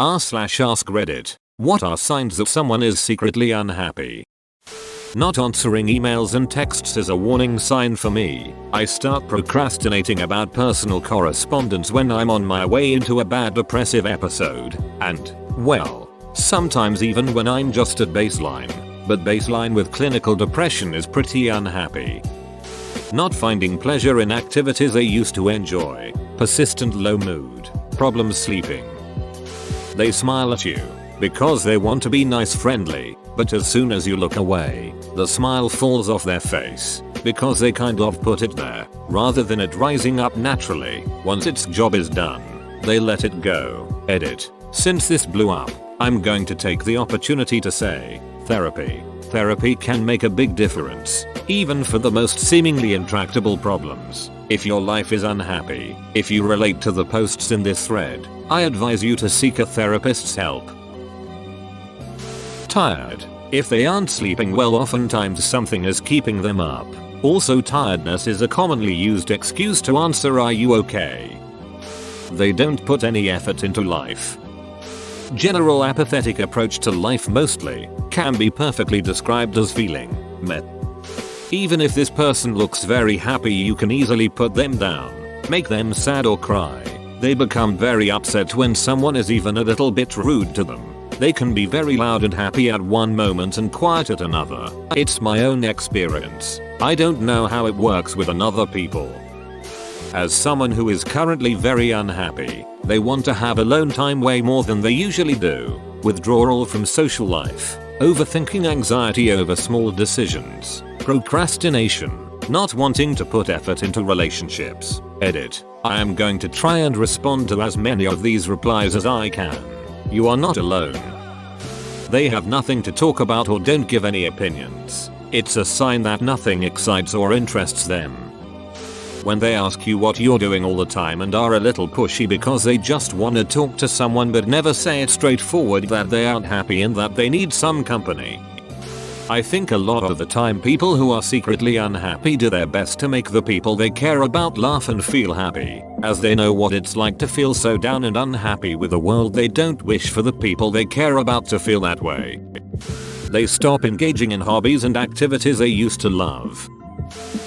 r/AskReddit. What are signs that someone is secretly unhappy? Not answering emails and texts is a warning sign for me. I start procrastinating about personal correspondence when I'm on my way into a bad depressive episode. And, well, sometimes even when I'm just at baseline. But baseline with clinical depression is pretty unhappy. Not finding pleasure in activities I used to enjoy. Persistent low mood. Problems sleeping. They smile at you because they want to be nice friendly, but as soon as you look away, the smile falls off their face because they kind of put it there rather than it rising up naturally. Once its job is done, they let it go. Edit. Since this blew up, I'm going to take the opportunity to say, therapy. Therapy can make a big difference, even for the most seemingly intractable problems. If your life is unhappy, if you relate to the posts in this thread, I advise you to seek a therapist's help. Tired. If they aren't sleeping well, oftentimes something is keeping them up. Also, tiredness is a commonly used excuse to answer "Are you okay?" They don't put any effort into life. General apathetic approach to life mostly can be perfectly described as feeling meh. Even if this person looks very happy, you can easily put them down, make them sad or cry. They become very upset when someone is even a little bit rude to them. They can be very loud and happy at one moment and quiet at another. It's my own experience. I don't know how it works with other people. As someone who is currently very unhappy, they want to have alone time way more than they usually do. Withdrawal from social life. Overthinking, anxiety over small decisions. Procrastination. Not wanting to put effort into relationships. Edit. I am going to try and respond to as many of these replies as I can. You are not alone. They have nothing to talk about or don't give any opinions. It's a sign that nothing excites or interests them. When they ask you what you're doing all the time and are a little pushy because they just want to talk to someone but never say it straightforward that they aren't happy and that they need some company. I think a lot of the time people who are secretly unhappy do their best to make the people they care about laugh and feel happy, as they know what it's like to feel so down and unhappy with the world. They don't wish for the people they care about to feel that way. They stop engaging in hobbies and activities they used to love.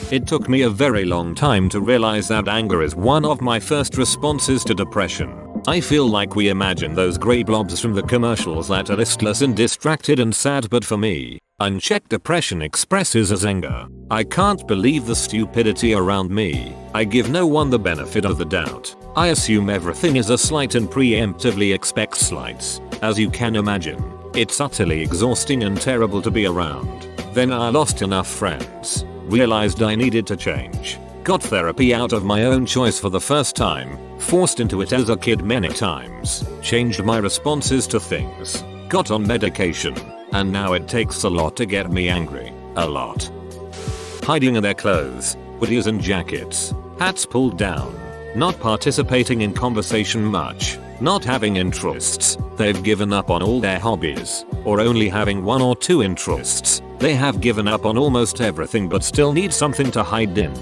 It took me a very long time to realize that anger is one of my first responses to depression. I feel like we imagine those grey blobs from the commercials that are listless and distracted and sad, but for me, unchecked depression expresses as anger. I can't believe the stupidity around me. I give no one the benefit of the doubt. I assume everything is a slight and preemptively expect slights. As you can imagine, it's utterly exhausting and terrible to be around. Then I lost enough friends. Realized I needed to change. Got therapy out of my own choice for the first time. Forced into it as a kid many times. Changed my responses to things. Got on medication. And now it takes a lot to get me angry. A lot. Hiding in their clothes. Hoodies and jackets. Hats pulled down. Not participating in conversation much. Not having interests. They've given up on all their hobbies. Or only having one or two interests. They have given up on almost everything but still need something to hide in.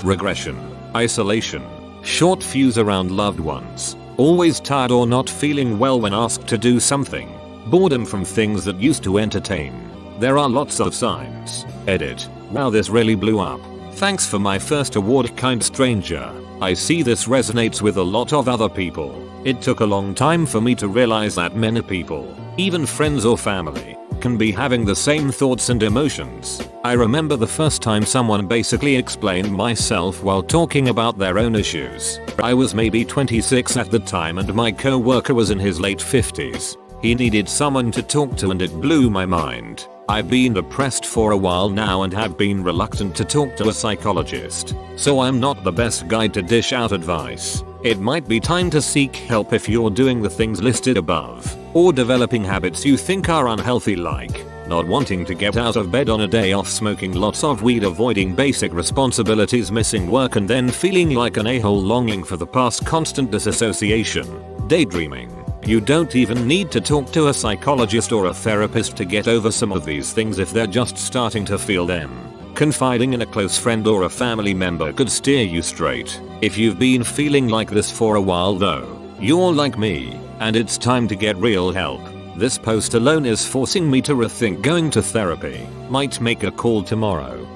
Regression. Isolation. Short fuse around loved ones. Always tired or not feeling well when asked to do something. Boredom from things that used to entertain. There are lots of signs. Edit. Wow, this really blew up. Thanks for my first award, kind stranger. I see this resonates with a lot of other people. It took a long time for me to realize that many people, even friends or family, can be having the same thoughts and emotions. I remember the first time someone basically explained myself while talking about their own issues. I was maybe 26 at the time and my co-worker was in his late 50s. He needed someone to talk to and it blew my mind. I've been depressed for a while now and have been reluctant to talk to a psychologist, so I'm not the best guy to dish out advice. It might be time to seek help if you're doing the things listed above, or developing habits you think are unhealthy, like not wanting to get out of bed on a day off, smoking lots of weed, avoiding basic responsibilities, missing work and then feeling like an a-hole, longing for the past, constant disassociation, daydreaming. You don't even need to talk to a psychologist or a therapist to get over some of these things if they're just starting to feel them. Confiding in a close friend or a family member could steer you straight. If you've been feeling like this for a while though, you're like me, and it's time to get real help. This post alone is forcing me to rethink going to therapy. Might make a call tomorrow.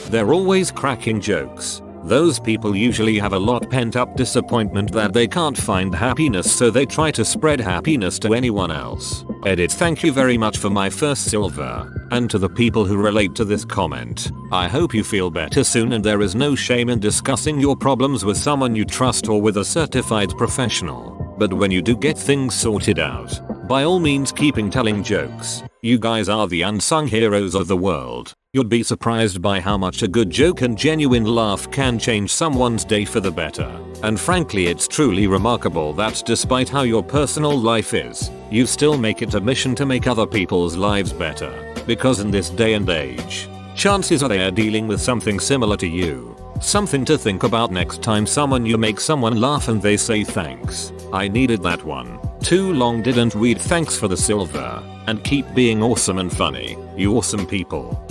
They're always cracking jokes. Those people usually have a lot pent up disappointment that they can't find happiness, so they try to spread happiness to anyone else. Edit. Thank you very much for my first silver. And to the people who relate to this comment, I hope you feel better soon, and there is no shame in discussing your problems with someone you trust or with a certified professional. But when you do get things sorted out, by all means keeping telling jokes. You guys are the unsung heroes of the world. You'd be surprised by how much a good joke and genuine laugh can change someone's day for the better. And frankly, it's truly remarkable that despite how your personal life is, you still make it a mission to make other people's lives better. Because in this day and age, chances are they are dealing with something similar to you. Something to think about next time you make someone laugh and they say thanks. I needed that one. Too long didn't read. Thanks for the silver. And keep being awesome and funny, you awesome people.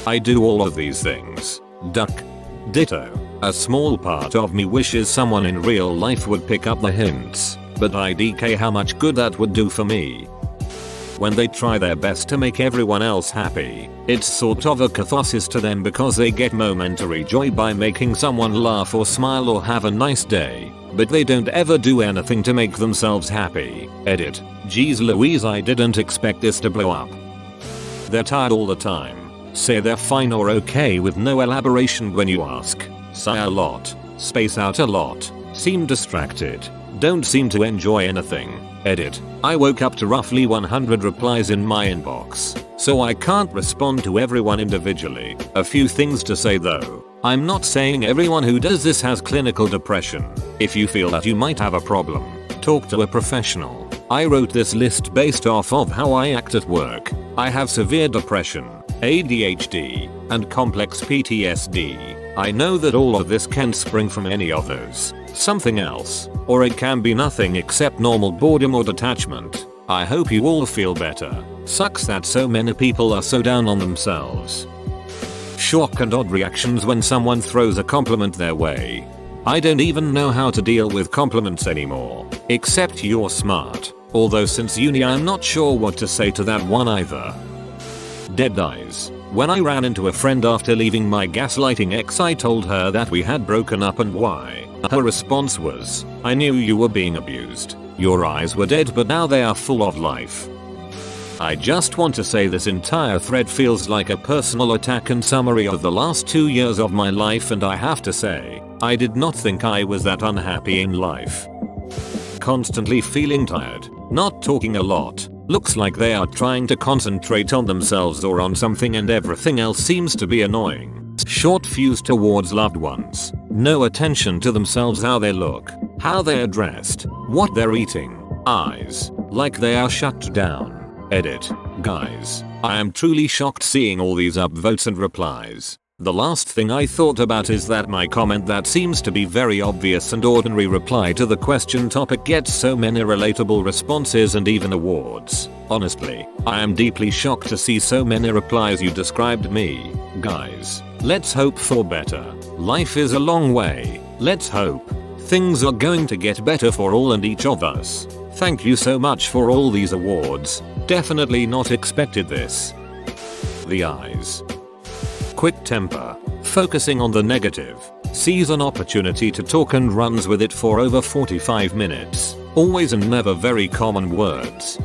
I do all of these things. Duck. Ditto. A small part of me wishes someone in real life would pick up the hints, but I DK how much good that would do for me. When they try their best to make everyone else happy, it's sort of a catharsis to them because they get momentary joy by making someone laugh or smile or have a nice day, but they don't ever do anything to make themselves happy. Edit. Geez Louise, I didn't expect this to blow up. They're tired all the time. Say they're fine or okay with no elaboration when you ask. Sigh a lot. Space out a lot. Seem distracted. Don't seem to enjoy anything. Edit. I woke up to roughly 100 replies in my inbox, so I can't respond to everyone individually. A few things to say though. I'm not saying everyone who does this has clinical depression. If you feel that you might have a problem, talk to a professional. I wrote this list based off of how I act at work. I have severe depression, ADHD, and complex PTSD. I know that all of this can spring from any of those. Something else, or it can be nothing except normal boredom or detachment. I hope you all feel better. Sucks that so many people are so down on themselves. Shock and odd reactions when someone throws a compliment their way. I don't even know how to deal with compliments anymore, except you're smart. Although since uni I'm not sure what to say to that one either. Dead eyes. When I ran into a friend after leaving my gaslighting ex, I told her that we had broken up and why. Her response was, I knew you were being abused. Your eyes were dead but now they are full of life. I just want to say this entire thread feels like a personal attack and summary of the last 2 years of my life, and I have to say, I did not think I was that unhappy in life. Constantly feeling tired, not talking a lot, looks like they are trying to concentrate on themselves or on something and everything else seems to be annoying. Short fuse towards loved ones, no attention to themselves, how they look, how they are dressed, what they're eating, eyes, like they are shut down. Edit. Guys, I am truly shocked seeing all these upvotes and replies. The last thing I thought about is that my comment that seems to be very obvious and ordinary reply to the question topic gets so many relatable responses and even awards. Honestly, I am deeply shocked to see so many replies. You described me. Guys, let's hope for better. Life is a long way. Let's hope things are going to get better for all and each of us. Thank you so much for all these awards. Definitely not expected this. The eyes. Quick temper, focusing on the negative, sees an opportunity to talk and runs with it for over 45 minutes, always and never very common words.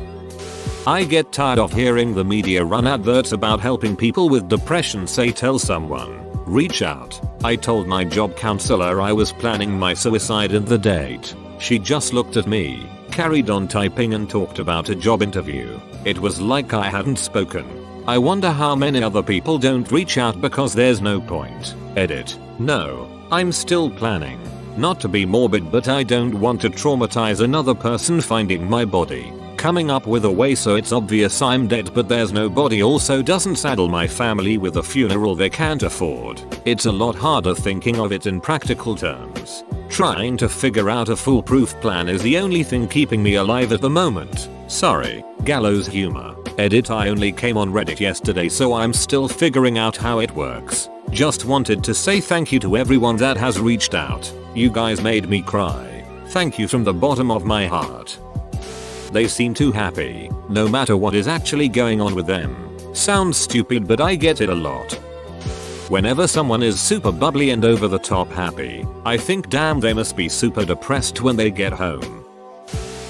I get tired of hearing the media run adverts about helping people with depression say tell someone, reach out. I told my job counselor I was planning my suicide and the date. She just looked at me, carried on typing and talked about a job interview. It was like I hadn't spoken. I wonder how many other people don't reach out because there's no point. Edit. No, I'm still planning. Not to be morbid, but I don't want to traumatize another person finding my body. Coming up with a way so it's obvious I'm dead but there's no body also doesn't saddle my family with a funeral they can't afford. It's a lot harder thinking of it in practical terms. Trying to figure out a foolproof plan is the only thing keeping me alive at the moment. Sorry, gallows humor. Edit. I only came on Reddit yesterday so I'm still figuring out how it works. Just wanted to say thank you to everyone that has reached out. You guys made me cry. Thank you from the bottom of my heart. They seem too happy, no matter what is actually going on with them. Sounds stupid, but I get it a lot. Whenever someone is super bubbly and over the top happy, I think damn they must be super depressed when they get home.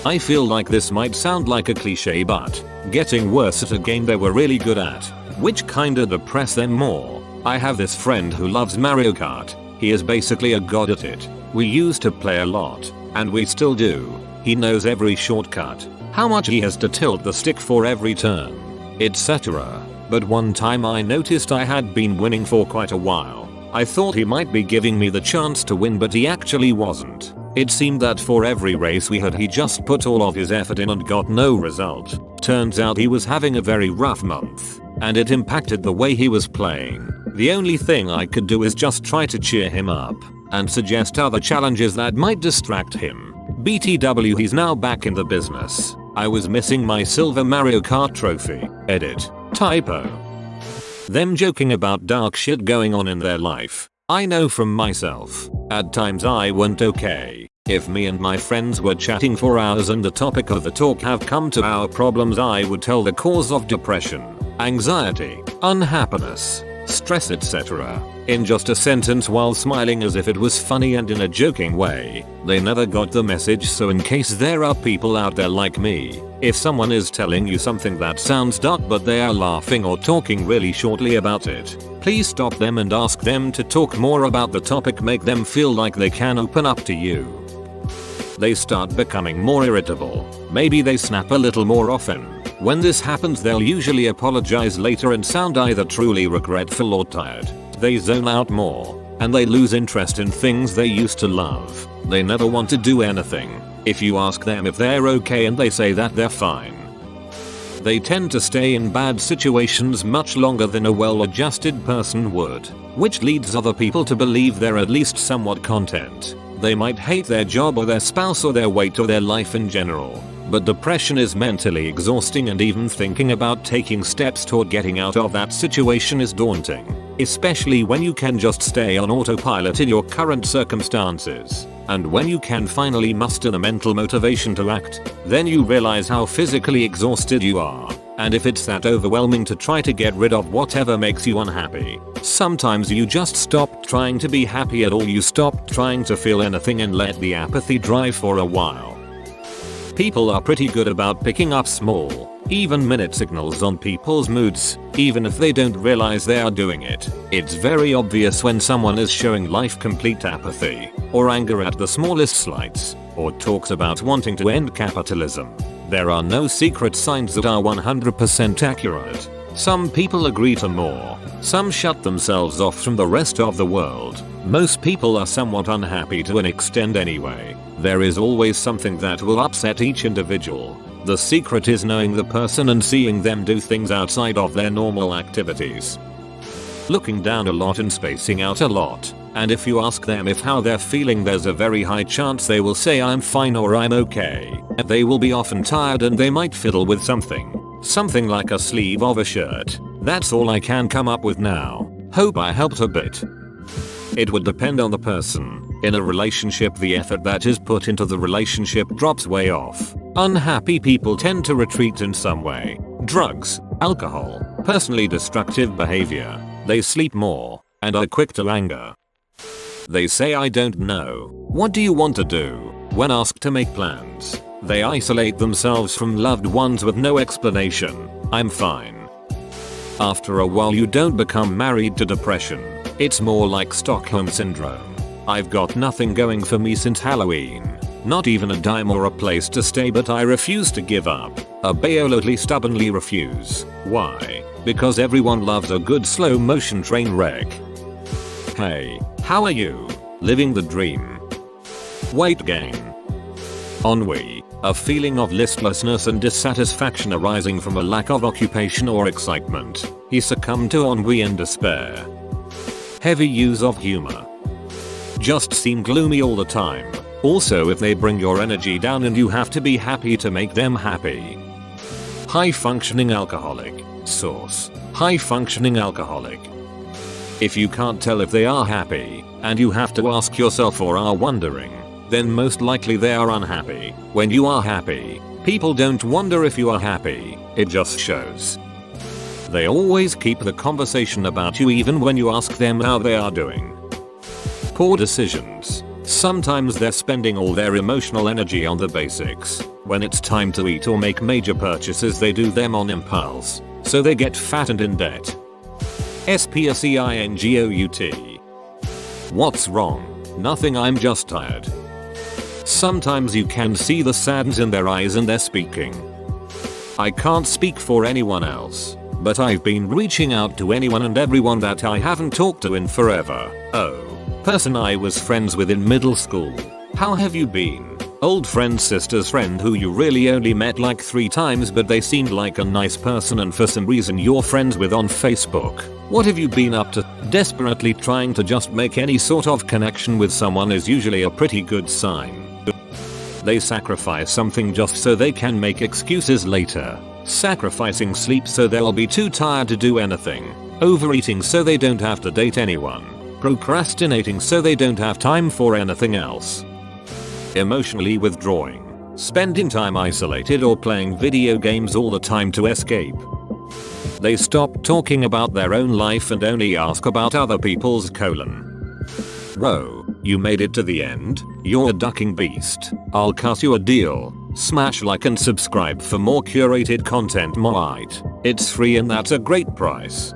I feel like this might sound like a cliche, but getting worse at a game they were really good at, which kinda depress them more. I have this friend who loves Mario Kart. He is basically a god at it. We used to play a lot, and we still do. He knows every shortcut, how much he has to tilt the stick for every turn, etc. But one time I noticed I had been winning for quite a while. I thought he might be giving me the chance to win, but he actually wasn't. It seemed that for every race we had, he just put all of his effort in and got no result. Turns out he was having a very rough month, and it impacted the way he was playing. The only thing I could do is just try to cheer him up and suggest other challenges that might distract him. BTW, he's now back in the business. I was missing my silver Mario Kart trophy. Edit. Typo. Them joking about dark shit going on in their life. I know from myself. At times I went okay. If me and my friends were chatting for hours and the topic of the talk have come to our problems, I would tell the cause of depression, anxiety, unhappiness, stress, etc. in just a sentence while smiling as if it was funny and in a joking way. They never got the message, so in case there are people out there like me, if someone is telling you something that sounds dark but they are laughing or talking really shortly about it, please stop them and ask them to talk more about the topic. Make them feel like they can open up to you. They start becoming more irritable. Maybe they snap a little more often. When this happens, they'll usually apologize later and sound either truly regretful or tired. They zone out more, and they lose interest in things they used to love. They never want to do anything. If you ask them if they're okay and they say that they're fine, they tend to stay in bad situations much longer than a well-adjusted person would, which leads other people to believe they're at least somewhat content. They might hate their job or their spouse or their weight or their life in general. But depression is mentally exhausting, and even thinking about taking steps toward getting out of that situation is daunting. Especially when you can just stay on autopilot in your current circumstances. And when you can finally muster the mental motivation to act, then you realize how physically exhausted you are. And if it's that overwhelming to try to get rid of whatever makes you unhappy, sometimes you just stop trying to be happy at all. You stop trying to feel anything and let the apathy drive for a while. People are pretty good about picking up small, even minute signals on people's moods, even if they don't realize they are doing it. It's very obvious when someone is showing life complete apathy, or anger at the smallest slights, or talks about wanting to end capitalism. There are no secret signs that are 100% accurate. Some people agree to more. Some shut themselves off from the rest of the world. Most people are somewhat unhappy to an extent anyway. There is always something that will upset each individual. The secret is knowing the person and seeing them do things outside of their normal activities. Looking down a lot and spacing out a lot. And if you ask them if how they're feeling, there's a very high chance they will say I'm fine or I'm okay. They will be often tired and they might fiddle with something. Something like a sleeve of a shirt. That's all I can come up with now. Hope I helped a bit. It would depend on the person. In a relationship, the effort that is put into the relationship drops way off. Unhappy people tend to retreat in some way. Drugs, alcohol, personally destructive behavior. They sleep more, and are quick to anger. They say I don't know. What do you want to do? When asked to make plans, they isolate themselves from loved ones with no explanation. I'm fine. After a while you don't become married to depression. It's more like Stockholm Syndrome. I've got nothing going for me since Halloween. Not even a dime or a place to stay, but I refuse to give up. Absolutely stubbornly refuse. Why? Because everyone loves a good slow motion train wreck. Hey, how are you? Living the dream. Weight gain. Ennui. A feeling of listlessness and dissatisfaction arising from a lack of occupation or excitement. He succumbed to ennui and despair. Heavy use of humor. Just seem gloomy all the time. Also, if they bring your energy down and you have to be happy to make them happy. High functioning alcoholic. Source: high functioning alcoholic. If you can't tell if they are happy, and you have to ask yourself or are wondering, then most likely they are unhappy. When you are happy, People don't wonder if you are happy, it just shows. They always keep the conversation about you even when you ask them how they are doing. Poor decisions. Sometimes they're spending all their emotional energy on the basics. When it's time to eat or make major purchases, they do them on impulse, so they get fat and in debt. SPACINGOUT. What's wrong? Nothing, I'm just tired. Sometimes you can see the sadness in their eyes and they're speaking. I can't speak for anyone else, but I've been reaching out to anyone and everyone that I haven't talked to in forever. Oh, person I was friends with in middle school. How have you been? Old friend, sister's friend who you really only met like 3 times but they seemed like a nice person and for some reason you're friends with on Facebook. What have you been up to? Desperately trying to just make any sort of connection with someone is usually a pretty good sign. They sacrifice something just so they can make excuses later. Sacrificing sleep so they'll be too tired to do anything. Overeating so they don't have to date anyone. Procrastinating so they don't have time for anything else. Emotionally withdrawing. Spending time isolated or playing video games all the time to escape. They stop talking about their own life and only ask about other people's colon. Bro, you made it to the end? You're a ducking beast. I'll cut you a deal. Smash like and subscribe for more curated content. It's free and that's a great price.